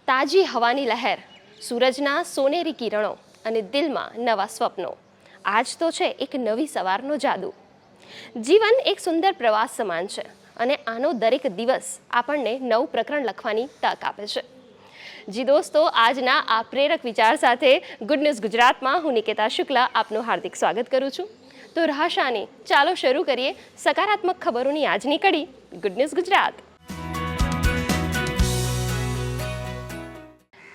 તાજી હવાની લહેર, સૂરજના સોનેરી કિરણો અને દિલમાં નવા સ્વપ્નો. આજ તો છે એક નવી સવારનો જાદુ. જીવન એક સુંદર પ્રવાસ સમાન છે અને આનો દરેક દિવસ આપણને નવું પ્રકરણ લખવાની તક આપે છે. જી દોસ્તો, આજના આ પ્રેરક વિચાર સાથે ગુડ ન્યૂઝ ગુજરાતમાં હું નિકેતા શુક્લા આપનું હાર્દિક સ્વાગત કરું છું. તો રાશાની ચાલો શરૂ કરીએ સકારાત્મક ખબરોની આજની કડી ગુડ ન્યૂઝ ગુજરાત.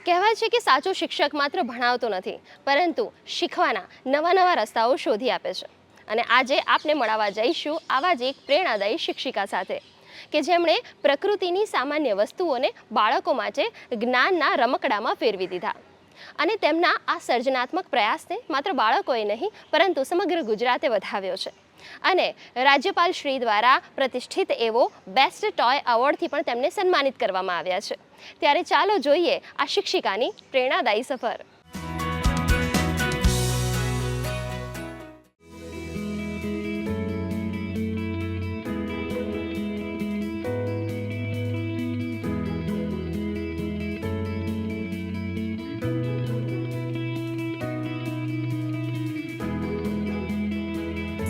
કહેવાય છે કે સાચો શિક્ષક માત્ર ભણાવતો નથી, પરંતુ શીખવાના નવા નવા રસ્તાઓ શોધી આપે છે. અને આજે આપને મળવા જઈશું આવા જ એક પ્રેરણાદાયી શિક્ષિકા સાથે કે જેમણે પ્રકૃતિની સામાન્ય વસ્તુઓને બાળકો માટે જ્ઞાનના રમકડામાં ફેરવી દીધા. અને તેમના આ સર્જનાત્મક પ્રયાસને માત્ર બાળકોએ નહીં પરંતુ સમગ્ર ગુજરાતે વધાવ્યો છે. અને રાજ્યપાલ શ્રી દ્વારા પ્રતિષ્ઠિત એવો બેસ્ટ ટોય એવોર્ડથી પણ તેમને સન્માનિત કરવામાં આવ્યા છે. ત્યારે ચાલો જોઈએ આ શિક્ષિકાની પ્રેરણાદાયી સફર.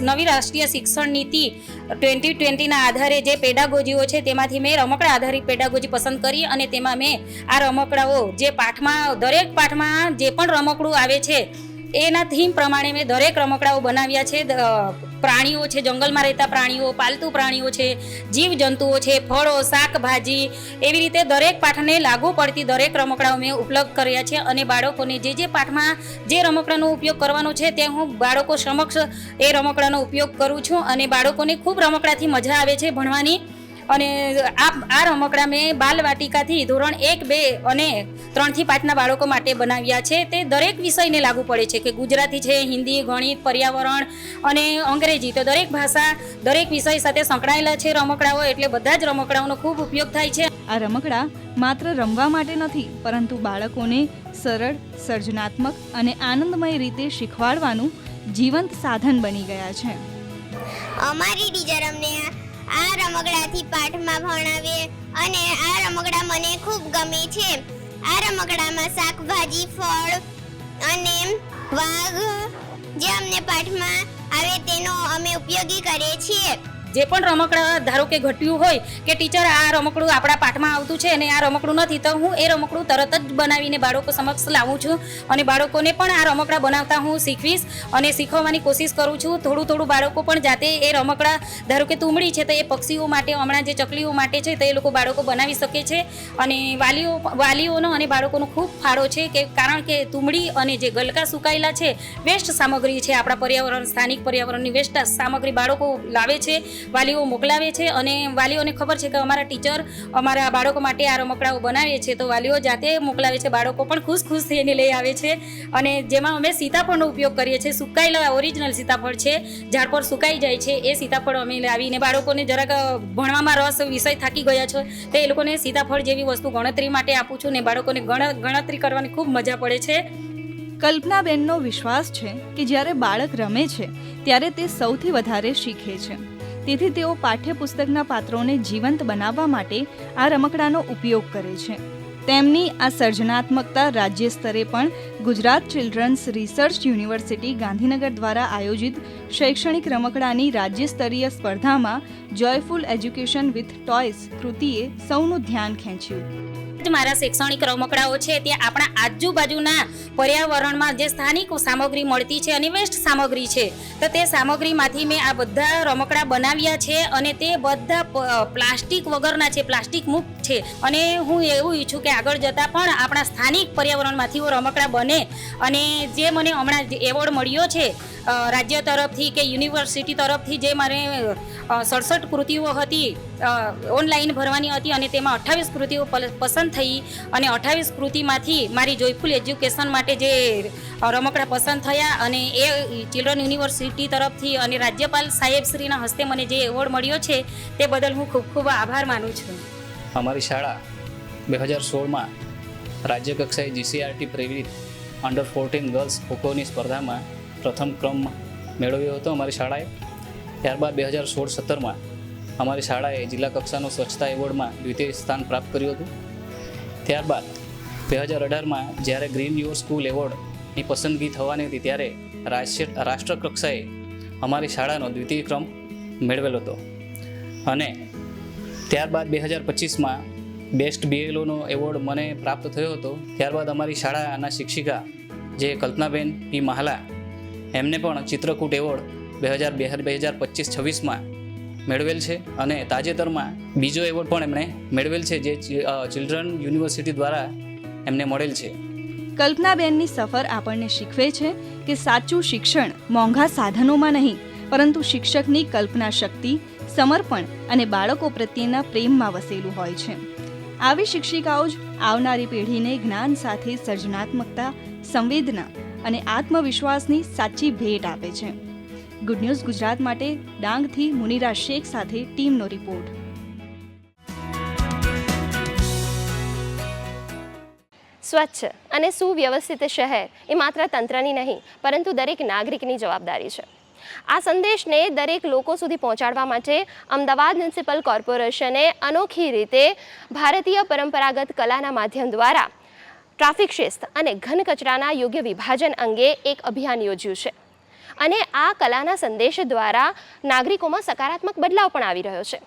નવી રાષ્ટ્રીય શિક્ષણ નીતિ 2020ના આધારે જે પેડાગોજીઓ છે તેમાંથી મેં રમકડા આધારિત પેડાગોજી પસંદ કરી અને તેમાં મેં આ રમકડાઓ જે પાઠમાં દરેક પાઠમાં જે પણ રમકડું આવે છે એના થીમ પ્રમાણે મેં દરેક રમકડાઓ બનાવ્યા છે. પ્રાણીઓ છે, જંગલમાં રહેતા પ્રાણીઓ, પાલતુ પ્રાણીઓ છે, જીવજંતુઓ છે, ફળો, શાકભાજી, એવી રીતે દરેક પાઠને લાગુ પડતી દરેક રમકડાઓ મેં ઉપલબ્ધ કર્યા છે. અને બાળકોને જે પાઠમાં જે રમકડાનો ઉપયોગ કરવાનો છે તે હું બાળકો સમક્ષ એ રમકડાનો ઉપયોગ કરું છું અને બાળકોને ખૂબ રમકડાથી મજા આવે છે ભણવાની. અને આ રમકડા મેં બાલવાટિકાથી ધોરણ 1, 2 અને 3 થી 5ના બાળકો માટે બનાવ્યા છે. તે દરેક વિષયને લાગુ પડે છે કે ગુજરાતી છે, હિન્દી, ગણિત, પર્યાવરણ અને અંગ્રેજી, તો દરેક ભાષા દરેક વિષય સાથે સંકળાયેલા છે રમકડાઓ. એટલે બધા જ રમકડાઓનો ખૂબ ઉપયોગ થાય છે. આ રમકડા માત્ર રમવા માટે નથી, પરંતુ બાળકોને સરળ, સર્જનાત્મક અને આનંદમય રીતે શીખવાડવાનું જીવંત સાધન બની ગયા છે. અમારી ટીચર અમને આ રમકડાથી પાઠમાં ભણાવે અને આ રમકડા મને ખૂબ ગમે છે. આ રમકડામાં શાકભાજી, ફળ અને વાઘ જે અમને પાઠમાં આવે તેનો અમે ઉપયોગી કરીએ છીએ. જે પણ રમકડા ધારો કે ઘટ્યું હોય કે ટીચર આ રમકડું આપણા પાઠમાં આવતું છે અને આ રમકડું નથી, તો હું એ રમકડું તરત જ બનાવીને બાળકો સમક્ષ લાવું છું અને બાળકોને પણ આ રમકડા બનાવતા હું શીખવીશ અને શીખવવાની કોશિશ કરું છું. થોડું થોડું બાળકો પણ જાતે એ રમકડા, ધારો કે તુમડી છે તો એ પક્ષીઓ માટે, હમણાં જે ચકલીઓ માટે છે તો એ લોકો બાળકો બનાવી શકે છે. અને વાલીઓનો અને બાળકોનો ખૂબ ફાળો છે કે કારણ કે તુમડી અને જે ગલકા સુકાયેલા છે, વેસ્ટ સામગ્રી છે, આપણા પર્યાવરણ, સ્થાનિક પર્યાવરણની વેસ્ટ સામગ્રી બાળકો લાવે છે, વાલીઓ મોકલાવે છે. અને વાલીઓને ખબર છે કે અમારા ટીચર અમારા બાળકો માટે આ રમકડાઓ બનાવે છે, તો વાલીઓ જાતે મોકલાવે છે. બાળકો પણ ખુશ થઈને લઈ આવે છે. અને જેમાં અમે સીતાફળનો ઉપયોગ કરીએ છીએ. સુકાયેલા ઓરિજિનલ સીતાફળ છે, ઝાડ પર સુકાઈ જાય છે, એ સીતાફળ અમે લાવીને બાળકોને જરાક ભણવામાં રસ, વિષય થાકી ગયા છે તો એ લોકોને સીતાફળ જેવી વસ્તુ ગણતરી માટે આપું છું ને બાળકોને ગણતરી કરવાની ખૂબ મજા પડે છે. કલ્પનાબેનનો વિશ્વાસ છે કે જ્યારે બાળક રમે છે ત્યારે તે સૌથી વધારે શીખે છે. તેથી તેઓ પાઠ્યપુસ્તકના પાત્રોને જીવંત બનાવવા માટે આ રમકડાનો ઉપયોગ કરે છે. તેમની આ સર્જનાત્મકતા રાજ્ય સ્તરે પણ Gujarat children's research university Gandhinagar દ્વારા આયોજિત શૈક્ષણિક રમકડાની રાજ્ય સ્તરીય સ્પર્ધામાં જોયફુલ એજ્યુકેશન વિથ ટોયસ કૃતિએ સૌનું ધ્યાન ખેંચ્યું. મારા શૈક્ષણિક રમકડાઓ છે ત્યાં આપણા આજુબાજુના પર્યાવરણમાં જે સ્થાનિક સામગ્રી મળતી છે અને વેસ્ટ સામગ્રી છે, તો તે સામગ્રીમાંથી મેં આ બધા રમકડા બનાવ્યા છે. અને તે બધા પ્લાસ્ટિક વગરના છે, પ્લાસ્ટિક મુક્ત છે. અને હું એવું ઈચ્છું કે આગળ જતાં પણ આપણા સ્થાનિક પર્યાવરણમાંથી રમકડા બને. અને જે મને હમણાં એવોર્ડ મળ્યો છે રાજ્ય તરફથી કે યુનિવર્સિટી તરફથી, જે મારે 67 કૃતિઓ હતી ઓનલાઈન ભરવાની હતી અને તેમાં 28 કૃતિઓ પસંદ થઈ અને 28 કૃતિમાંથી મારી જોયફુલ એજ્યુકેશન માટે જે રમકડા પસંદ થયા અને એ ચિલ્ડ્રન યુનિવર્સિટી તરફથી અને રાજ્યપાલ સાહેબશ્રીના હસ્તે મને જે એવોર્ડ મળ્યો છે તે બદલ હું ખૂબ ખૂબ આભાર માનું છું. અમારી શાળા 2016માં રાજ્ય કક્ષાએ GCRT પ્રેરિત અંડર 14 ગર્લ્સ ખોખોની સ્પર્ધામાં પ્રથમ ક્રમ મેળવ્યો હતો અમારી શાળાએ. ત્યારબાદ 2016-17માં અમારી શાળાએ જિલ્લા કક્ષાનો સ્વચ્છતા એવોર્ડમાં દ્વિતીય સ્થાન પ્રાપ્ત કર્યું હતું. ત્યારબાદ 2018માં જ્યારે ગ્રીન યોર સ્કૂલ એવોર્ડની પસંદગી થવાની હતી ત્યારે રાષ્ટ્ર કક્ષાએ અમારી શાળાનો દ્વિતીય ક્રમ મેળવેલો હતો. અને ત્યારબાદ 2025માં બેસ્ટ BLOનો એવોર્ડ મને પ્રાપ્ત થયો હતો. ત્યારબાદ અમારી શાળાના શિક્ષિકા જે કલ્પનાબેન પી મહાલા એમને પણ ચિત્રકૂટ એવોર્ડ 2025-26માં મેળવેલ છે. અને તાજેતરમાં બીજો એવોર્ડ પણ એમણે મેળવેલ છે જે ચિલ્ડ્રન યુનિવર્સિટી દ્વારા એમને મળેલ છે. કલ્પનાબેનની સફર આપણને શીખવે છે કે સાચું શિક્ષણ મોંઘા સાધનોમાં નહીં પરંતુ શિક્ષકની કલ્પના શક્તિ, સમર્પણ અને બાળકો પ્રત્યેના પ્રેમમાં વસેલું હોય છે. આવી શિક્ષિકાઓ જ આવનારી પેઢીને જ્ઞાન સાથે સર્જનાત્મકતા, સંવેદના અને આત્મવિશ્વાસની સાચી ભેટ આપે છે. ગુડ ન્યૂઝ ગુજરાત માટે ડાંગથી મુનિરા શેખ સાથે ટીમનો રિપોર્ટ. સ્વચ્છ અને સુવ્યવસ્થિત શહેર એ માત્ર તંત્રની નહીં પરંતુ દરેક નાગરિકની જવાબદારી છે. આ સંદેશને દરેક લોકો સુધી પહોંચાડવા માટે અમદાવાદ મ્યુનિસિપલ કોર્પોરેશને અનોખી રીતે ભારતીય પરંપરાગત કલાના માધ્યમ દ્વારા ટ્રાફિક શિસ્ત અને ઘન કચરાના યોગ્ય વિભાજન અંગે એક અભિયાન યોજ્યું છે. અને આ કલાના સંદેશ દ્વારા નાગરિકોમાં સકારાત્મક બદલાવ પણ આવી રહ્યો છે.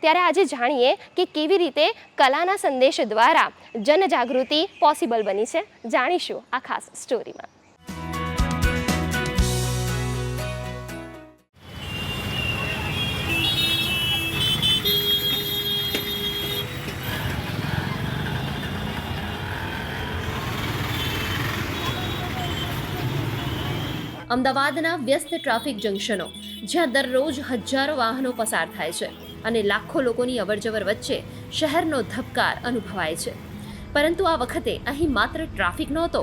ત્યારે આજે જાણીએ કે કેવી રીતે કલાના સંદેશ દ્વારા જનજાગૃતિ પોસિબલ બની છે. જાણીશું આ ખાસ સ્ટોરીમાં. અમદાવાદના વ્યસ્ત ટ્રાફિક જંકશનો જ્યાં દરરોજ હજારો વાહનો પસાર થાય છે અને લાખો લોકોની અવરજવર વચ્ચે શહેરનો ધબકાર અનુભવાય છે. પરંતુ આ વખતે અહીં માત્ર ટ્રાફિક નહોતો,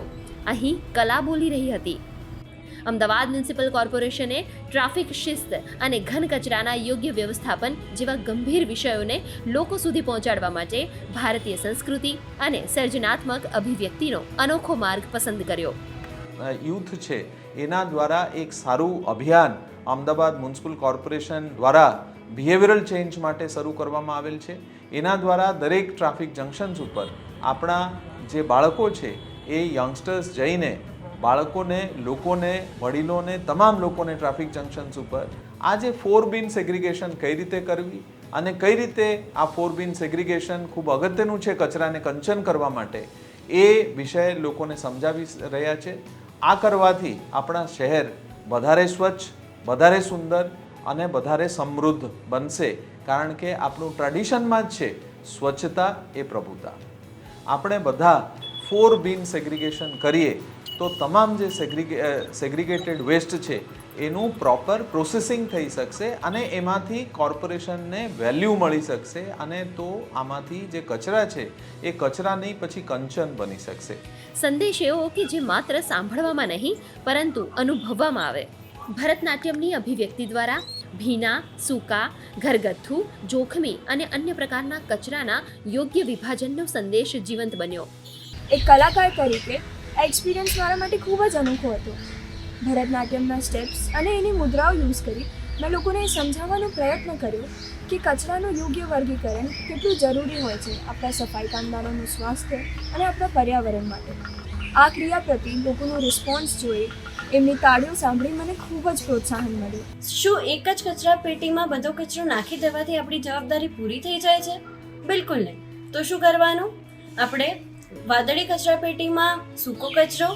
અહીં કલા બોલી રહી હતી. અમદાવાદ મ્યુનિસિપલ કોર્પોરેશને ટ્રાફિક શિસ્ત અને ઘન કચરાના યોગ્ય વ્યવસ્થાપન જેવા ગંભીર વિષયોને લોકો સુધી પહોંચાડવા માટે ભારતીય સંસ્કૃતિ અને સર્જનાત્મક અભિવ્યક્તિનો અનોખો માર્ગ પસંદ કર્યો. યુથ છે એના દ્વારા એક સારું અભિયાન અમદાવાદ મ્યુનિસિપલ કોર્પોરેશન દ્વારા બિહેવિયરલ ચેન્જ માટે શરૂ કરવામાં આવેલ છે. એના દ્વારા દરેક ટ્રાફિક જંકશન્સ ઉપર આપણા જે બાળકો છે એ યંગસ્ટર્સ જઈને બાળકોને, લોકોને, વડીલોને, તમામ લોકોને ટ્રાફિક જંકશન્સ ઉપર આ જે 4 bin સેગ્રીગેશન કઈ રીતે કરવી અને કઈ રીતે આ 4 bin સેગ્રીગેશન ખૂબ અગત્યનું છે કચરાને કંચન કરવા માટે એ વિષય લોકોને સમજાવી રહ્યા છે. આ કરવાથી આપણા શહેર વધારે સ્વચ્છ, વધારે સુંદર અને વધારે સમૃદ્ધ બનશે. કારણ કે આપણું ટ્રેડિશનમાં જ છે સ્વચ્છતા એ પ્રભુતા. આપણે બધા 4 bin સેગ્રીગેશન કરીએ તો તમામ જે સેગ્રીગેટેડ વેસ્ટ છે એનું પ્રોપર પ્રોસેસિંગ થઈ શકશે અને એમાંથી કોર્પોરેશનને વેલ્યુ મળી શકશે અને તો આમાંથી જે કચરા છે એ કચરા નહીં પછી કંચન બની શકશે. સંદેશ એવો કે જે માત્ર સાંભળવામાં નહીં પરંતુ અનુભવવામાં આવે. ભરતનાટ્યમની અભિવ્યક્તિ દ્વારા ભીના, સૂકા, ઘરગથ્થુ, જોખમી અને અન્ય પ્રકારના કચરાના યોગ્ય વિભાજનનો સંદેશ જીવંત બન્યો. એક કલાકાર તરીકે આ એક્સપિરિયન્સ મારા માટે ખૂબ જ અનોખો હતો. ભરતનાટ્યમના સ્ટેપ્સ અને એની મુદ્રાઓ યુઝ કરી મેં લોકોને સમજાવવાનો પ્રયત્ન કર્યો કે કચરાનું યોગ્ય વર્ગીકરણ કેટલું જરૂરી હોય છે આપણા સફાઈ કામદારોનું સ્વાસ્થ્ય અને આપણા પર્યાવરણ માટે. આ ક્રિયા પ્રતિ લોકોનો રિસ્પોન્સ જોઈ એમની તાળીઓ સાંભળી મને ખૂબ જ પ્રોત્સાહન મળ્યું. શું એક જ કચરા પેટીમાં બધો કચરો નાખી દેવાથી આપણી જવાબદારી પૂરી થઈ જાય છે? બિલકુલ નહીં. તો શું કરવાનું? આપણે વાદળી કચરા પેટીમાં સૂકો કચરો,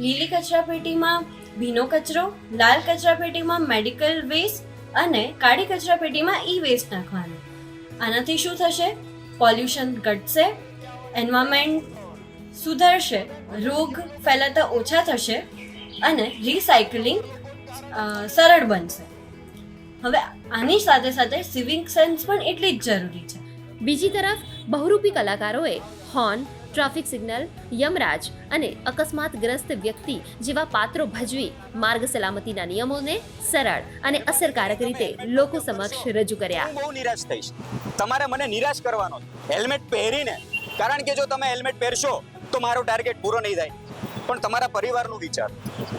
લીલી કચરા પેટીમાં ભીનો કચરો, લાલ કચરા પેટીમાં મેડિકલ વેસ્ટ અને કાળી કચરા પેટીમાં ઈ વેસ્ટ નાખવાનું. આનાથી શું થશે? પોલ્યુશન ઘટશે, એન્વાયરમેન્ટ સુધરશે, રોગ ફેલાતા ઓછા થશે અને રિસાયકલિંગ સરળ બનશે. હવે આની સાથે સાથે સિવિક સેન્સ પણ એટલી જ જરૂરી છે. બીજી તરફ બહુરૂપી કલાકારોએ હોર્ન, ટ્રાફિક સિગ્નલ, યમરાજ અને અકસ્માતગ્રસ્ત વ્યક્તિ જેવા પાત્રો ભજવી માર્ગ સલામતીના નિયમોને સરળ અને અસરકારક રીતે લોકો સમક્ષ રજૂ કર્યા. હું બહુ નિરાશ થઈશ. તમારે મને નિરાશ કરવાનો હેલ્મેટ પહેરીને, કારણ કે જો તમે હેલ્મેટ પહેરશો તો મારો ટાર્ગેટ પૂરો નહીં થાય. પણ તમારા પરિવારનું વિચાર.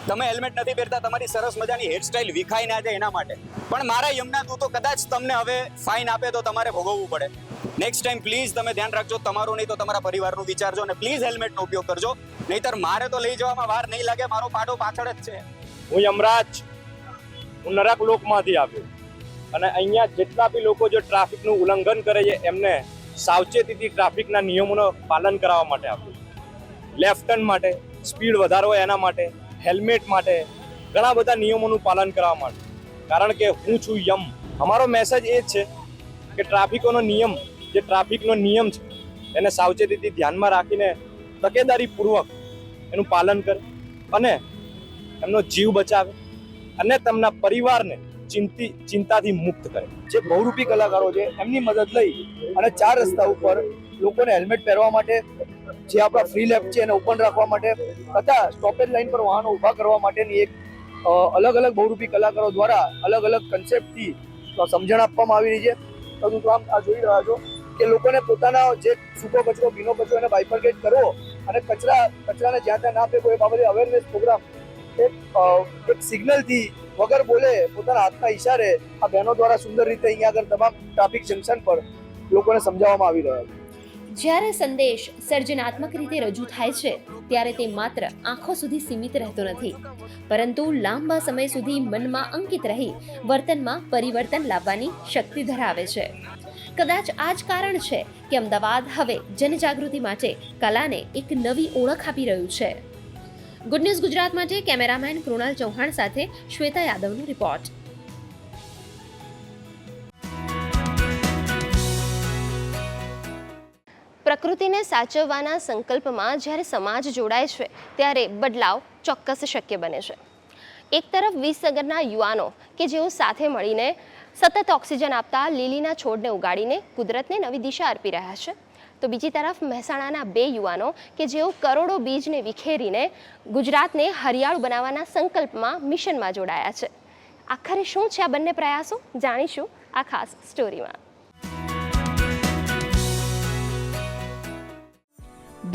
તમે હેલ્મેટ નથી પહેરતા, તમારી સરસ મજાની હેરસ્ટાઈલ વિખાઈ ના જાય એના માટે. પણ મારા યમના દૂતો કદાચ તમને હવે ફાઇન આપે તો તમારે ભોગવવું પડે. નેક્સ્ટ ટાઈમ પ્લીઝ તમે ધ્યાન રાખજો, તમારું નહીં તો તમારા પરિવારનું વિચારજો અને પ્લીઝ હેલ્મેટનો ઉપયોગ કરજો, નહીતર મારે તો લઈ જવામાં વાર નહીં લાગે, મારો પાડો પાછળ જ છે. હું યમરાજ, હું નરક લોકમાંથી આવ્યો અને અહીંયા જેટલા બી લોકો જે ટ્રાફિકનું ઉલ્લંઘન કરે છે એમને સાવચેતીથી ટ્રાફિકના નિયમોનું પાલન કરાવવા માટે આવ્યું. લેફ્ટ ટર્ન માટે, સ્પીડ વધારો હોય એના માટે, હેલ્મેટ માટે, ઘણા બધા નિયમોનું પાલન કરવા માટે, કારણ કે હું છું યમ. અમારો મેસેજ એ જ છે કે ટ્રાફિકોનો નિયમ, જે ટ્રાફિકનો નિયમ છે એને સાવચેતીથી ધ્યાનમાં રાખીને તકેદારીપૂર્વક એનું પાલન કરે અને એમનો જીવ બચાવે અને તેમના પરિવારને ચિંતાથી મુક્ત કરે. જે બહુરૂપી કલાકારો છે એમની મદદ લઈ અને 4 રસ્તા ઉપર લોકોને હેલ્મેટ પહેરવા માટે, જે આપણા ફ્રી લેફ્ટ છે એને ઓપન રાખવા માટે તથા સ્ટોપેજ લાઇન પર વાહનો ઊભા કરવા માટેની એક અલગ અલગ બહુરૂપી કલાકારો દ્વારા અલગ અલગ કન્સેપ્ટથી સમજણ આપવામાં આવી રહી છે. તદુપરાંત આ જોઈ રહ્યા છો કે લોકોને પોતાના જે સૂકો કચરો, ભીનો કચરો એને બાયફર્કેટ કરવો અને કચરાને જ્યાં ત્યાં ના ફેંકવો એ બાબતે અવેરનેસ પ્રોગ્રામ એક સિગ્નલથી વગર બોલે પોતાના હાથના ઈશારે આ બહેનો દ્વારા સુંદર રીતે અહીંયા આગળ તમામ ટ્રાફિક જંકશન પર લોકોને સમજાવવામાં આવી રહ્યા છે. જ્યારે સંદેશ સર્જનાત્મક રીતે રજૂ થાય છે ત્યારે તે માત્ર આંખો સુધી સીમિત રહેતો નથી, પરંતુ લાંબા સમય સુધી મનમાં અંકિત રહી વર્તનમાં પરિવર્તન લાવવાની શક્તિ ધરાવે છે. કદાચ આ જ કારણ છે કે અમદાવાદ હવે જનજાગૃતિ માટે કલાને એક નવી ઓળખ આપી રહ્યું છે. ગુડ ન્યૂઝ ગુજરાત માટે કેમેરામેન કૃણાલ ચૌહાણ સાથે શ્વેતા યાદવનો રિપોર્ટ. પ્રકૃતિને સાચવવાના સંકલ્પમાં જ્યારે સમાજ જોડાય છે ત્યારે બદલાવ ચોક્કસ શક્ય બને છે. એક તરફ વિસનગરના યુવાનો કે જેઓ સાથે મળીને સતત ઓક્સિજન આપતા લીલીના છોડને ઉગાડીને કુદરતને નવી દિશા આપી રહ્યા છે, તો બીજી તરફ મહેસાણાના 2 યુવાનો કે જેઓ કરોડો બીજને વિખેરીને ગુજરાતને હરિયાળું બનાવવાના સંકલ્પમાં મિશનમાં જોડાયા છે. આખરે શું છે આ બંને પ્રયાસો, જાણીશું આ ખાસ સ્ટોરીમાં.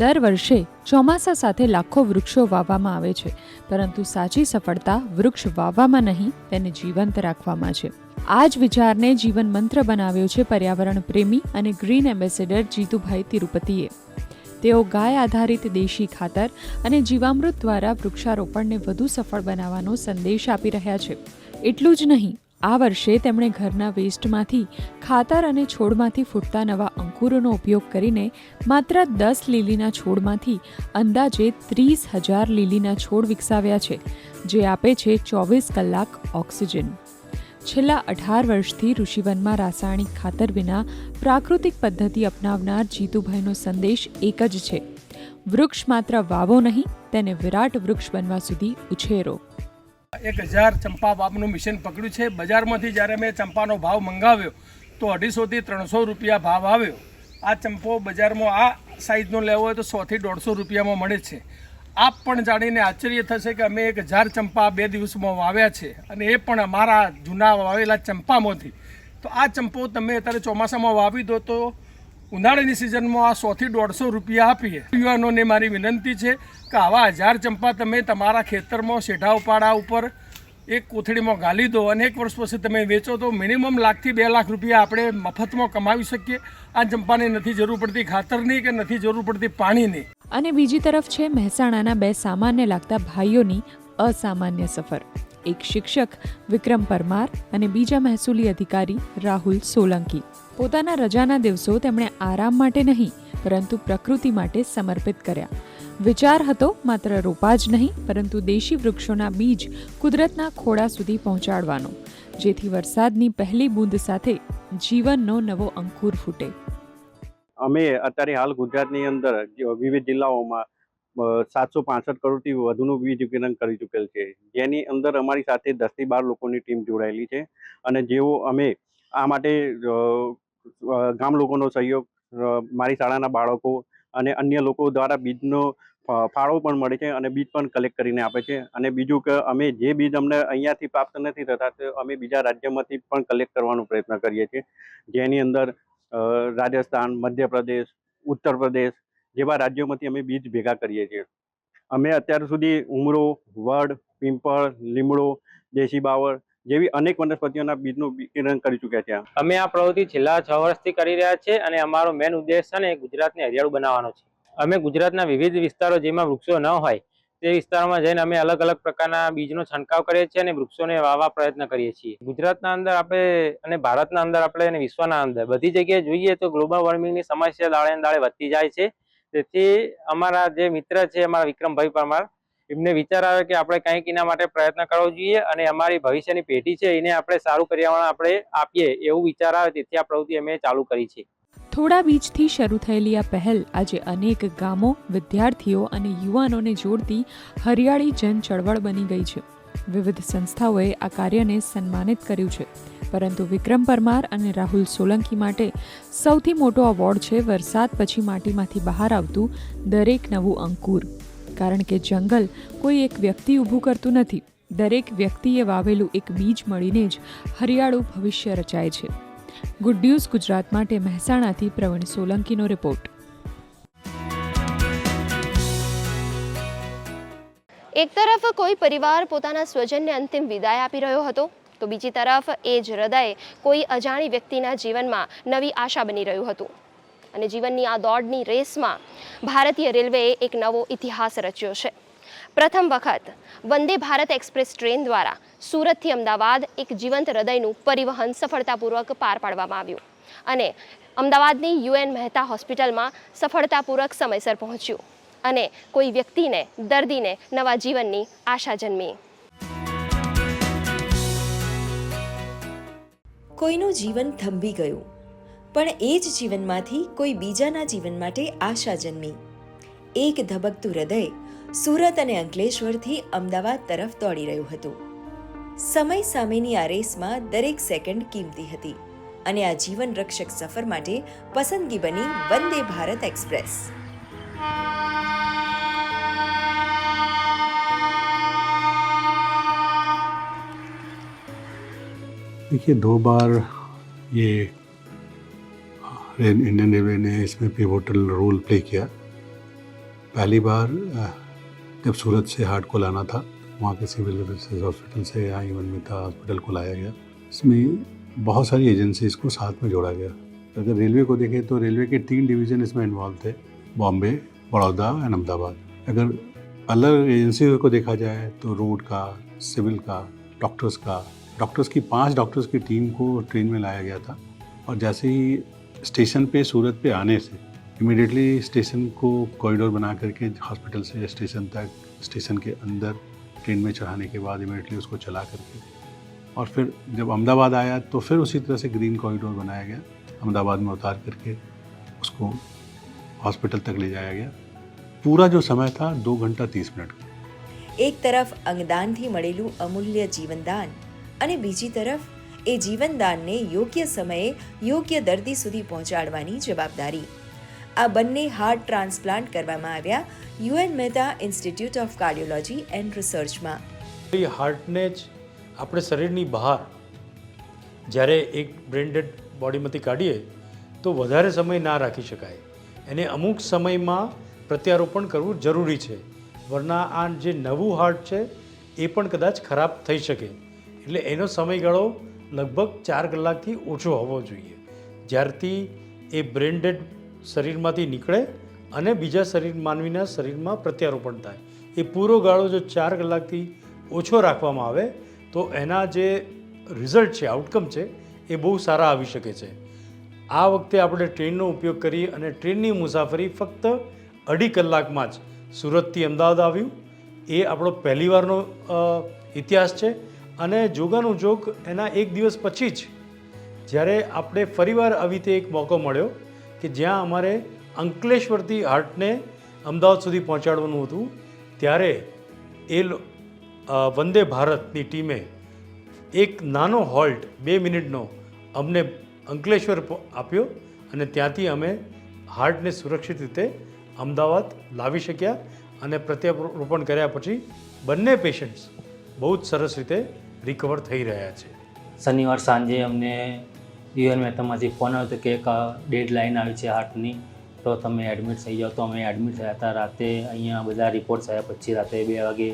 દર વર્ષે ચોમાસા સાથે લાખો વૃક્ષો વાવવામાં આવે છે, પરંતુ સાચી સફળતા વૃક્ષ વાવવામાં નહીં, તેને જીવંત રાખવામાં છે. આ જ વિચારને જીવન મંત્ર બનાવ્યો છે પર્યાવરણ પ્રેમી અને ગ્રીન એમ્બેસેડર જીતુભાઈ તિરુપતિએ. તેઓ ગાય આધારિત દેશી ખાતર અને જીવામૃત દ્વારા વૃક્ષારોપણને વધુ સફળ બનાવવાનો સંદેશ આપી રહ્યા છે. એટલું જ નહીં, આ વર્ષે તેમણે ઘરના વેસ્ટમાંથી ખાતર અને છોડમાંથી ફૂટતા નવા અંકુરોનો ઉપયોગ કરીને માત્ર 10 લીલીના છોડમાંથી અંદાજે 30,000 લીલીના છોડ વિકસાવ્યા છે, જે આપે છે 24 કલાક ઓક્સિજન. છેલ્લા 18 વર્ષથી ઋષિવનમાં રાસાયણિક ખાતર વિના પ્રાકૃતિક પદ્ધતિ અપનાવનાર જીતુભાઈનો સંદેશ એક જ છે: વૃક્ષ માત્ર વાવો નહીં, તેને વિરાટ વૃક્ષ બનવા સુધી ઉછેરો. 1000 ચંપા બાપનું મિશન પકડ્યું છે. બજારમાંથી જ્યારે મેં ચંપાનો ભાવ મંગાવ્યો તો 250 થી 300 રૂપિયા ભાવ આવ્યો. આ ચંપો બજારમાં આ સાઇઝનો લેવો હોય તો 100 થી 150 રૂપિયામાં મળે છે. આપ પણ જાણીને આશ્ચર્ય થશે કે અમે 1000 ચંપા 2 દિવસમાં વાવ્યા છે, અને એ પણ અમારા જૂના વાવેલા ચંપામાંથી. તો આ ચંપો તમે અત્યારે ચોમાસામાં વાવી દો તો ઉનાળાની સિઝનમાં આ 100 થી 150 રૂપિયા આપીએ. યુવાનોને મારી વિનંતી છે કે આવા 1000 ચંપા તમે તમારા ખેતરમાં શેઢા ઉપાડા ઉપર એક કોથળીમાં ગાલી દો અને 1 વર્ષ પછી તમે વેચો તો મિનિમમ 1 લાખ થી 2 લાખ રૂપિયા આપણે મફતમાં કમાવી શકીએ. આ ચંપાને નથી જરૂર પડતી ખાતરની કે નથી જરૂર પડતી પાણીની. અને બીજી તરફ છે મહેસાણાના 2 સામાન્ય લાગતા ભાઈઓની અસામાન્ય સફર. એક શિક્ષક વિક્રમ પરમાર અને બીજા મહેસૂલી અધિકારી રાહુલ સોલંકી. પોતાના રજાના દિવસો તેમણે આરામ માટે નહીં, પરંતુ પ્રકૃતિ માટે સમર્પિત કર્યા. વિચાર હતો માત્ર રોપા જ નહીં, પરંતુ દેશી વૃક્ષોના બીજ કુદરતના ખોળા સુધી પહોંચાડવાનો, જેથી વરસાદની પહેલી બૂંદ સાથે જીવનનો નવો અંકુર ફૂટે. અમે અત્યારે હાલ ગુજરાતની અંદર વિવિધ જિલ્લાઓમાં 765 કરોડથી વધુનું વીજ વિતરણ કરી ચૂકેલ છે, જેની અંદર અમારી સાથે 10 થી 12 લોકોની ટીમ જોડાયેલી છે. અને જેઓ અમે આ માટે ગામ લોકોનો સહયોગ, મારી શાળાના બાળકો અને અન્ય લોકો દ્વારા બીજનો ફાળો પણ મળે છે અને બીજ પણ કલેક્ટ કરીને આપે છે. અને બીજું કે અમે જે બીજ અમને અહીંયાથી પ્રાપ્ત નથી થતા તો અમે બીજા રાજ્યમાંથી પણ કલેક્ટ કરવાનો પ્રયત્ન કરીએ છીએ, જેની અંદર રાજસ્થાન, મધ્યપ્રદેશ, ઉત્તર પ્રદેશ જેવા રાજ્યોમાંથી અમે બીજ ભેગા કરીએ છીએ. અમે અત્યાર સુધી ઉમરો, વડ, પીંપળ, લીમડો, દેશી બાવળ જેવી અનેક વનસ્પતિઓના બીજનું વિતરણ કરી ચૂક્યા છે. અમે આ પ્રવૃત્તિ છેલ્લા 6 વર્ષથી કરી રહ્યા છીએ અને અમારો મેઇન ઉદ્દેશ છે ને ગુજરાતને હરિયાળું બનાવવાનો છે. અમે ગુજરાતના વિવિધ વિસ્તારો જેમાં વૃક્ષો ન હોય તે વિસ્તારોમાં જઈને અમે અલગ અલગ પ્રકારના બીજનો છંટકાવ કરીએ છીએ અને વૃક્ષોને વાવવા પ્રયત્ન કરીએ છીએ. ગુજરાતના અંદર આપણે અને ભારતના અંદર આપણે અને વિશ્વના અંદર બધી જગ્યાએ જોઈએ તો ગ્લોબલ વોર્મિંગની સમસ્યા દાડે ને દાડે વધતી જાય છે. તેથી અમારા જે મિત્ર છે અમારા વિક્રમભાઈ પરમાર, એમને વિચાર આવે કે આપણે કંઈક એના માટે પ્રયત્ન કરવો જોઈએ અને અમારી ભવિષ્યની પેઢી છે એને આપણે સારું પર્યાવરણ આપણે આપીએ એવું વિચાર આવે, તેથી આ પ્રવૃત્તિ અમે ચાલુ કરી છે. થોડા બીજથી શરૂ થયેલી આ પહેલ આજે અનેક ગામો, વિદ્યાર્થીઓ અને યુવાનોને જોડતી હરિયાળી જન ચળવળ બની ગઈ છે. વિવિધ સંસ્થાઓએ આ કાર્યને સન્માનિત કર્યું છે, પરંતુ વિક્રમ પરમાર અને રાહુલ સોલંકી માટે સૌથી મોટો એવોર્ડ છે વરસાદ પછી માટીમાંથી બહાર આવતું દરેક નવું અંકુર. કારણ કે જંગલ કોઈ એક વ્યક્તિ ઊભું કરતું નથી, દરેક વ્યક્તિએ વાવેલું એક બીજ મળીને જ હરિયાળું ભવિષ્ય રચાય છે. ગુડ ન્યૂઝ ગુજરાત માટે મહેસાણાથી પ્રવીણ સોલંકીનો રિપોર્ટ. એક તરફ કોઈ પરિવાર પોતાના સ્વજનને અંતિમ વિદાય આપી રહ્યો હતો, તો બીજી તરફ એ જ હૃદય કોઈ અજાણી વ્યક્તિના જીવનમાં નવી આશા બની રહ્યું હતું. અને જીવનની આ દોડની રેસમાં ભારતીય રેલવેએ એક નવો ઇતિહાસ રચ્યો છે. પ્રથમ વખત વંદે ભારત એક્સપ્રેસ ટ્રેન દ્વારા સુરતથી અમદાવાદ એક જીવંત હૃદયનું પરિવહન સફળતાપૂર્વક પાર પાડવામાં આવ્યું અને અમદાવાદની યુએન મહેતા હોસ્પિટલમાં સફળતાપૂર્વક સમયસર પહોંચ્યું અને કોઈ વ્યક્તિને, દર્દીને નવા જીવનની આશા જન્મી. કોઈનું જીવન થંભી ગયું, પણ એ જ જીવનમાંથી કોઈ બીજાના જીવન માટે આશા જન્મી. એક ધબકતું હૃદય સુરત અને અંકલેશ્વરથી અમદાવાદ તરફ દોડી રહ્યું હતું. સમય સામેની આ રેસમાં દરેક સેકન્ડ કિંમતી હતી અને આ જીવન રક્ષક સફર માટે પસંદગી બની વંદે ભારત એક્સપ્રેસ. देखिए 2 बार ये इंडियन रेलवे ने इसमें पिवोटल रोल प्ले किया. पहली बार जब सूरत से हार्ट को लाना था, वहाँ के सिविल सर्विसेज हॉस्पिटल से यहाँ युवन मेहता हॉस्पिटल को लाया गया. इसमें बहुत सारी एजेंसीज को साथ में जोड़ा गया. अगर रेलवे को देखें तो रेलवे के 3 डिवीज़न इसमें इन्वॉल्व थे, बॉम्बे, बड़ौदा एंड अहमदाबाद. अगर अलग एजेंसी को देखा जाए तो रोड का, सिविल का, डॉक्टर्स की 5 डॉक्टर्स की टीम को ट्रेन में लाया गया था. और जैसे ही स्टेशन पे सूरत पे आने से इमीडिएटली स्टेशन को कॉरिडोर बना करके हॉस्पिटल से स्टेशन तक, स्टेशन के अंदर ट्रेन में चढ़ाने के बाद इमीडिएटली उसको चला करके और फिर जब अहमदाबाद आया तो फिर उसी तरह से ग्रीन कॉरिडोर बनाया गया. अहमदाबाद में उतार करके उसको हॉस्पिटल तक ले जाया गया. पूरा जो समय था 2 घंटा 30 मिनट का. એક તરફ અંગદાનથી મળેલું અમૂલ્ય જીવનદાન અને બીજી તરફ એ જીવનદાનને યોગ્ય સમયે યોગ્ય દર્દી સુધી પહોંચાડવાની જવાબદારી. આ બંને હાર્ટ ટ્રાન્સપ્લાન્ટ કરવામાં આવ્યા UN Mehta institute of cardiology and રિસર્ચમાં. એ હાર્ટને જ આપણે શરીરની બહાર જ્યારે એક બ્રેન ડેડ બોડીમાંથી કાઢીએ તો વધારે સમય ના રાખી શકાય. એને અમુક સમયમાં પ્રત્યારોપણ કરવું જરૂરી છે, વરના આ જે નવું હાર્ટ છે એ પણ કદાચ ખરાબ થઈ શકે. એટલે એનો સમયગાળો લગભગ 4 કલાકથી ઓછો હોવો જોઈએ. જ્યારથી એ બ્રેન ડેડ શરીરમાંથી નીકળે અને બીજા માનવીના શરીરમાં પ્રત્યારોપણ થાય, એ પૂરો ગાળો જો 4 કલાકથી ઓછો રાખવામાં આવે તો એના જે રિઝલ્ટ છે, આઉટકમ છે, એ બહુ સારા આવી શકે છે. આ વખતે આપણે ટ્રેનનો ઉપયોગ કરી અને ટ્રેનની મુસાફરી ફક્ત 2.5 કલાકમાં જ સુરતથી અમદાવાદ આવ્યું. એ આપણો પહેલીવારનો ઇતિહાસ છે. અને જોગાનું જોગ એના 1 દિવસ પછી જ જ્યારે આપણે ફરીવાર આવી રીતે એક મોકો મળ્યો કે જ્યાં અમારે અંકલેશ્વરથી હાર્ટને અમદાવાદ સુધી પહોંચાડવાનું હતું, ત્યારે એ વંદે ભારતની ટીમે એક નાનો હોલ્ટ 2 મિનિટનો અમને અંકલેશ્વર આપ્યો અને ત્યાંથી અમે હાર્ટને સુરક્ષિત રીતે અમદાવાદ લાવી શક્યા. અને પ્રત્યારોપણ કર્યા પછી બંને પેશન્ટ્સ બહુ જ સરસ રીતે રિકવર થઈ રહ્યા છે. શનિવાર સાંજે અમને યુએન મહેતામાંથી ફોન આવ્યો હતો કે એક ડેડ લાઇન આવી છે હાર્ટની, તો તમે એડમિટ થઈ જાઓ. તો અમે એડમિટ થયા હતા. રાતે અહીંયા બધા રિપોર્ટ્સ આવ્યા પછી રાતે 2 વાગે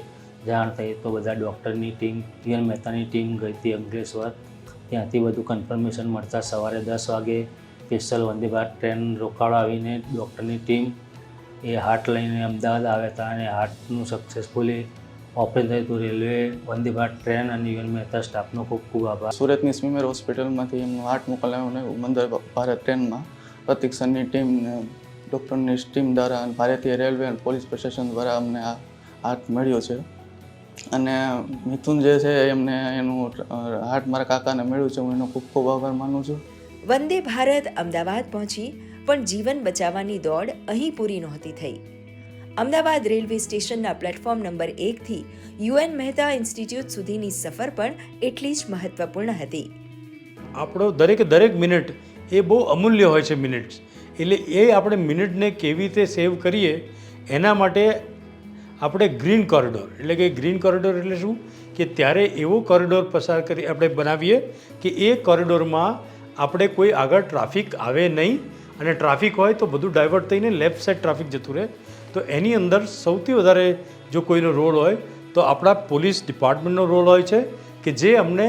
જાણ થઈ તો બધા ડૉક્ટરની ટીમ વીએન મહેતાની ટીમ ગઈ હતી અંકલેશ્વર. ત્યાંથી બધું કન્ફર્મેશન મળતા સવારે 10 વાગે સ્પેશિયલ વંદે ભારત ટ્રેન રોકાળો આવીને ડૉક્ટરની ટીમ એ હાર્ટ લઈને અમદાવાદ આવ્યા હતા અને હાર્ટનું સક્સેસફુલી ઓપરેશન થયું હતું. રેલવે વંદે ભારત ટ્રેન અને વીએન મહેતા સ્ટાફનો ખૂબ ખૂબ આભાર. સુરતની સ્મીમેર હોસ્પિટલમાંથી એમનું હાર્ટ મોકલાવ્યું અને વંદે ભારત ટ્રેનમાં પ્રતિક સરની ટીમ ડૉક્ટરની ટીમ દ્વારા અને ભારતીય રેલવે અને પોલીસ પ્રશાસન દ્વારા અમને આ હાર્ટ મળ્યો છે. અને મિથુન જે છે એમને એનું હાર્ટ મારા કાકાને મળ્યું છે, હું એનો ખૂબ ખૂબ આભાર માનું છું. વંદે ભારત અમદાવાદ પહોંચી પણ જીવન બચાવવાની દોડ અહીં પૂરી નહોતી થઈ. અમદાવાદ રેલવે સ્ટેશનના પ્લેટફોર્મ નંબર 1 થી યુએન મહેતા ઇન્સ્ટિટ્યૂટ સુધીની સફર પણ એટલી જ મહત્વપૂર્ણ હતી. આપણો દરેક મિનિટ એ બહુ અમૂલ્ય હોય છે મિનિટ્સ, એટલે એ આપણે મિનિટને કેવી રીતે સેવ કરીએ એના માટે આપણે ગ્રીન કોરિડોર એટલે કે ગ્રીન કોરિડોર એટલે શું કે ત્યારે એવો કોરિડોર પસાર કરી આપણે બનાવીએ કે એ કોરિડોરમાં આપણે કોઈ આગળ ટ્રાફિક આવે નહીં અને ટ્રાફિક હોય તો બધું ડાયવર્ટ થઈને લેફ્ટ સાઈડ ટ્રાફિક જતું રહે. તો એની અંદર સૌથી વધારે જો કોઈનો રોલ હોય તો આપણા પોલીસ ડિપાર્ટમેન્ટનો રોલ હોય છે કે જે અમને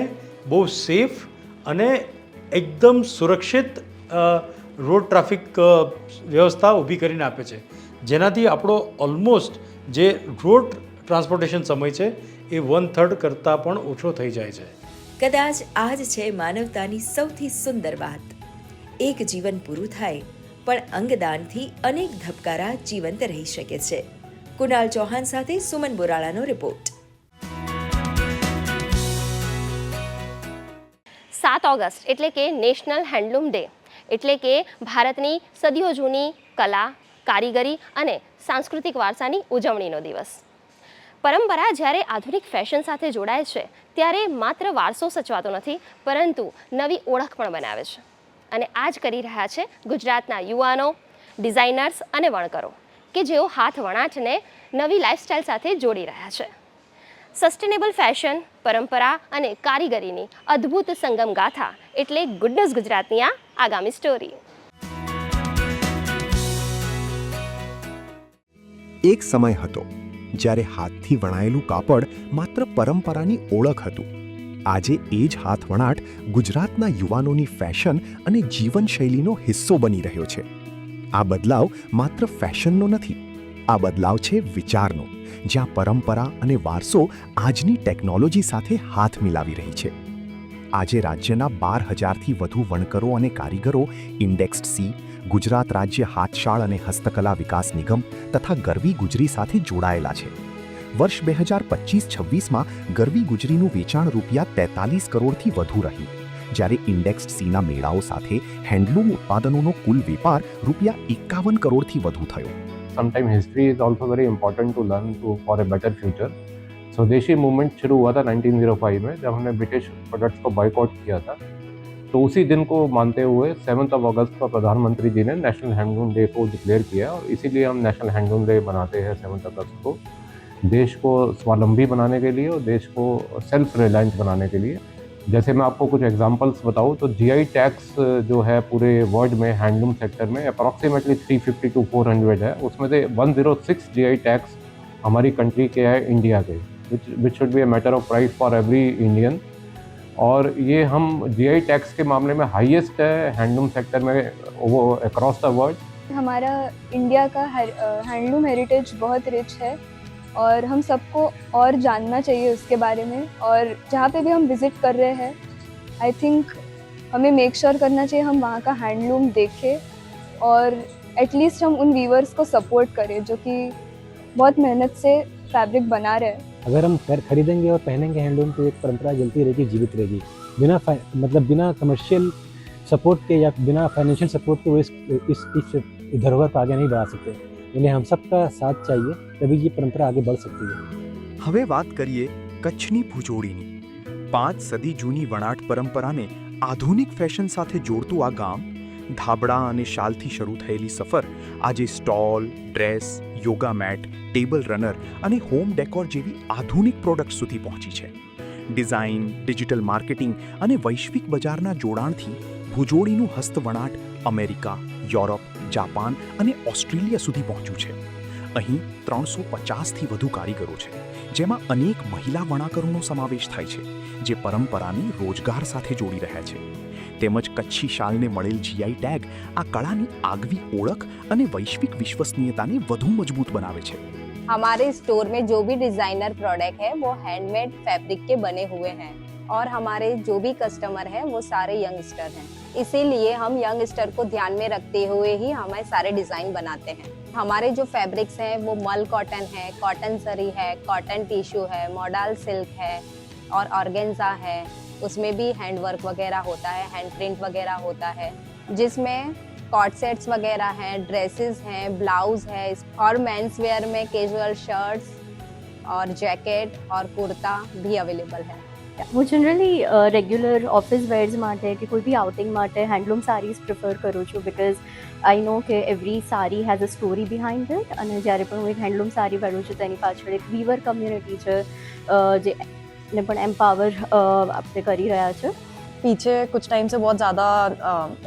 બહુ સેફ અને એકદમ સુરક્ષિત રોડ ટ્રાફિક વ્યવસ્થા ઊભી કરીને આપે છે, જેનાથી આપણો ઓલમોસ્ટ જે રોડ ટ્રાન્સપોર્ટેશન સમય છે એ 1/3 કરતાં પણ ઓછો થઈ જાય છે. કદાચ આ જ છે માનવતાની સૌથી સુંદર વાત. એક જીવન પૂરું થાય પણ અંગદાનથી અનેક ધબકારા જીવંત રહી શકે છે. કુણાલ ચૌહાણ સાથે સુમન બોરાળાનો રિપોર્ટ. 7 ઓગસ્ટ એટલે કે નેશનલ હેન્ડલૂમ ડે એટલે કે ભારતની સદીઓ જૂની કલા, કારીગરી અને સાંસ્કૃતિક વારસાની ઉજવણીનો દિવસ. પરંપરા જ્યારે આધુનિક ફેશન સાથે જોડાય છે ત્યારે માત્ર વારસો સચવાતો નથી પરંતુ નવી ઓળખ પણ બનાવે છે. અને આ જ કરી રહ્યા છે ગુજરાતના યુવાનો, ડિઝાઇનર્સ અને વણકરો કે જેઓ હાથ વણાટને નવી લાઇફસ્ટાઇલ સાથે જોડી રહ્યા છે. સસ્ટેનેબલ ફેશન, પરંપરા અને કારીગરીની અદ્ભુત સંગમ ગાથા એટલે ગુડનેસ ગુજરાતની આ આગામી સ્ટોરી. એક સમય હતો જ્યારે હાથથી વણાયેલું કાપડ માત્ર પરંપરાની ઓળખ હતું. આજે એ જ હાથ વણાટ ગુજરાતના યુવાનોની ફેશન અને જીવનશૈલીનો હિસ્સો બની રહ્યો છે. આ બદલાવ માત્ર ફેશનનો નથી, આ બદલાવ છે વિચારનો, જ્યાં પરંપરા અને વારસો આજની ટેકનોલોજી સાથે હાથ મિલાવી રહી છે. આજે રાજ્યના 12,000થી વધુ વણકરો અને કારીગરો ઇન્ડેક્સ્ડ સી, ગુજરાત રાજ્ય હાથશાળ અને હસ્તકલા વિકાસ નિગમ તથા ગરવી ગુજરી સાથે જોડાયેલા છે. વર્ષ 2025-26માં ગરવી ગુજરીનું વેચાણ ₹43 કરોડથી વધુ રહ્યું, જ્યારે ઇન્ડેક્સ્ડ સીના મેળાઓ સાથે હેન્ડલૂમ ઉત્પાદનોનો કુલ વેપાર ₹51 કરોડથી વધુ થયો. Sometimes history is also very important to learn for a better future. स्वदेशी मूवमेंट शुरू हुआ था 1905 में, जब हमने ब्रिटिश प्रोडक्ट्स को बॉयकॉट किया था. तो उसी दिन को मानते हुए 7 अगस्त को प्रधानमंत्री जी ने नेशनल हैंडलूम डे को डिक्लेयर किया और इसीलिए हम नेशनल हैंडलूम डे मनाते हैं 7 अगस्त को, देश को स्वावलंबी बनाने के लिए और देश को सेल्फ रिलायंस बनाने के लिए. जैसे मैं आपको कुछ एग्जांपल्स बताऊं तो जीआई टैक्स जो है पूरे वर्ल्ड में हैंडलूम सेक्टर में अप्रॉक्सीमेटली 350 to 400 है. उसमें से 106 जीआई टैक्स हमारी कंट्री के है, इंडिया के, which should be a matter of pride for every Indian. और ये हम जीआई टैक्स के मामले में हाईएस्ट है हैंडलूम सेक्टर में वो अक्रॉस द वर्ल्ड. हमारा इंडिया का हैंडलूम हेरिटेज बहुत रिच है और हम सबको और जानना चाहिए उसके बारे में. और जहाँ पे भी हम विज़िट कर रहे हैं, आई थिंक हमें मेक श्योर करना चाहिए हम वहाँ का हैंडलूम देखें और एटलीस्ट हम उन वीवर्स को सपोर्ट करें जो कि बहुत मेहनत से फैब्रिक बना रहे हैं. अगर हम खरीदेंगे और पहनेंगे हैंडलूम तो एक परंपरा जलती रहेगी, जीवित रहेगी. बिना कमर्शियल सपोर्ट के या बिना फाइनेंशियल सपोर्ट के वो इस धरोहर पर आगे नहीं बढ़ा सकते. इन्हें हम सबका साथ चाहिए, तभी ये परंपरा आगे बढ़ सकती है. હવે વાત કરીએ કચ્છની ભુજોડીની. 5 સદી જૂની વણાટ પરંપરાને આધુનિક ફેશન સાથે જોડતું આ ગામ, ધાબળા અને શાલથી શરૂ થયેલી સફર આજે stole, dress, yoga mat, table runner અને હોમ ડેકોર જેવી આધુનિક પ્રોડક્ટ સુધી પહોંચી છે. ડિઝાઇન, ડિજિટલ માર્કેટિંગ અને વૈશ્વિક બજારના જોડાણથી ભુજોડીનું હસ્તવણાટ અમેરિકા, યુરોપ, જાપાન અને ઓસ્ટ્રેલિયા સુધી પહોંચ્યું છે. અહીં 350થી વધુ કારીગરો છે, જેમાં અનેક મહિલા વણાકરોનો સમાવેશ થાય છે, જે પરંપરાને રોજગાર સાથે જોડી રહ્યા છે. તેમજ કચ્છી શાલને મળેલ જીઆઈ ટેગ આ કળાની આગવી ઓળખ અને વૈશ્વિક વિશ્વસનીયતાને વધુ મજબૂત બનાવે છે. हमारे स्टोर में जो भी डिज़ाइनर प्रोडक्ट है वो हैंडमेड फैब्रिक के बने हुए हैं और हमारे जो भी कस्टमर हैं वो सारे यंगस्टर हैं. इसीलिए हम यंगस्टर को ध्यान में रखते हुए ही हमारे सारे डिज़ाइन बनाते हैं. हमारे जो फैब्रिक्स हैं वो मल कॉटन है, कॉटन सरी है, कॉटन टिश्यू है, मॉडल सिल्क है और ऑर्गेन्जा है. उसमें भी हैंड वर्क वगैरह होता है, हैंड प्रिंट वगैरह होता है, जिसमें कॉट सेट्स वगैरह हैं, ड्रेसेस हैं, ब्लाउज है और मेंस वेयर में कैजुअल शर्ट्स और जैकेट और कुर्ता भी अवेलेबल है. હું જનરલી રેગ્યુલર ઓફિસ વેર્સ માટે કે કોઈ બી આઉટિંગ માટે હેન્ડલૂમ સારીઝ પ્રિફર કરું છું, બિકોઝ આઈ નો કે એવરી સારી has a story behind it. અને જ્યારે પણ હું એક હેન્ડલૂમ સારી પહેરું છું તેની પાછળ એક વીવર કમ્યુનિટી છે જે ને પણ एम्पावर આપણે કરી રહ્યા છે. पीछे कुछ टाइम से बहुत ज़्यादा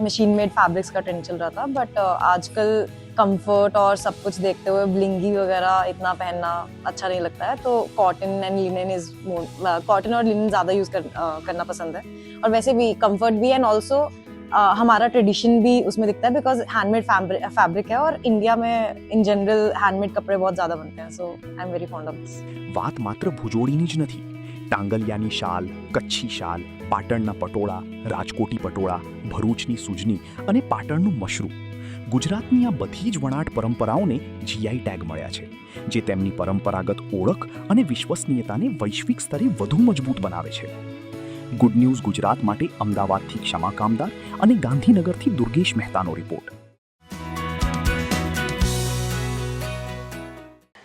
मशीन मेड फैब्रिक्स का ट्रेंड चल रहा था, बट आजकल कंफर्ट और सब कुछ देखते हुए ब्लिंगी वगैरह इतना पहनना अच्छा नहीं लगता है, तो cotton and linen is cotton और लिनन ज़्यादा यूज़ करना पसंद है. और वैसे भी कंफर्ट भी एंड ऑल्सो हमारा ट्रेडिशन भी उसमें दिखता है, बिकॉज हैंडमेड फैब्रिक है और इंडिया में इन जनरल हैंडमेड कपड़े बहुत ज़्यादा बनते हैं. So I am very fond of this. વાત માત્ર ભુજોડીની જ નથી. ટાંગલિયાની શાલ, કચ્છી શાલ, પાટણના પટોળા, રાજકોટી પટોળા, ભરૂચની સૂજની અને પાટણનું મશરૂ, ગુજરાતની આ બધી જ વણાટ પરંપરાઓને જીઆઈ ટેગ મળ્યા છે, જે તેમની પરંપરાગત ઓળખ અને વિશ્વસનીયતાને વૈશ્વિક સ્તરે વધુ મજબૂત બનાવે છે. ગુડ ન્યૂઝ ગુજરાત માટે અમદાવાદથી ક્ષમા કામદાર અને ગાંધીનગરથી દુર્ગેશ મહેતાનો રિપોર્ટ.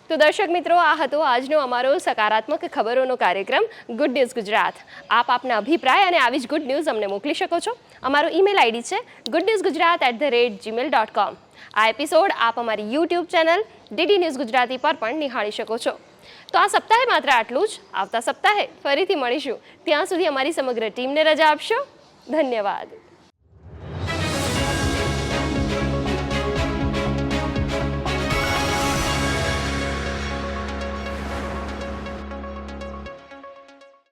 તો દર્શક મિત્રો, આ હતો આજનો અમારો સકારાત્મક ખબરોનો કાર્યક્રમ ગુડ ન્યૂઝ ગુજરાત. આપ આપના અભિપ્રાય અને આવી જ ગુડ ન્યૂઝ અમને મોકલી શકો છો. અમારો ઈમેલ આઈડી છે goodnewsgujarat@gmail.com. આ એપિસોડ આપ અમારી YouTube channel DD news Gujarati પર પણ નિહાળી શકો છો. તો આ સપ્તાહે માત્ર આટલું જ. આવતા સપ્તાહે ફરીથી મળીશું. ત્યાં સુધી અમારી સમગ્ર ટીમને રજા આપશો. ધન્યવાદ.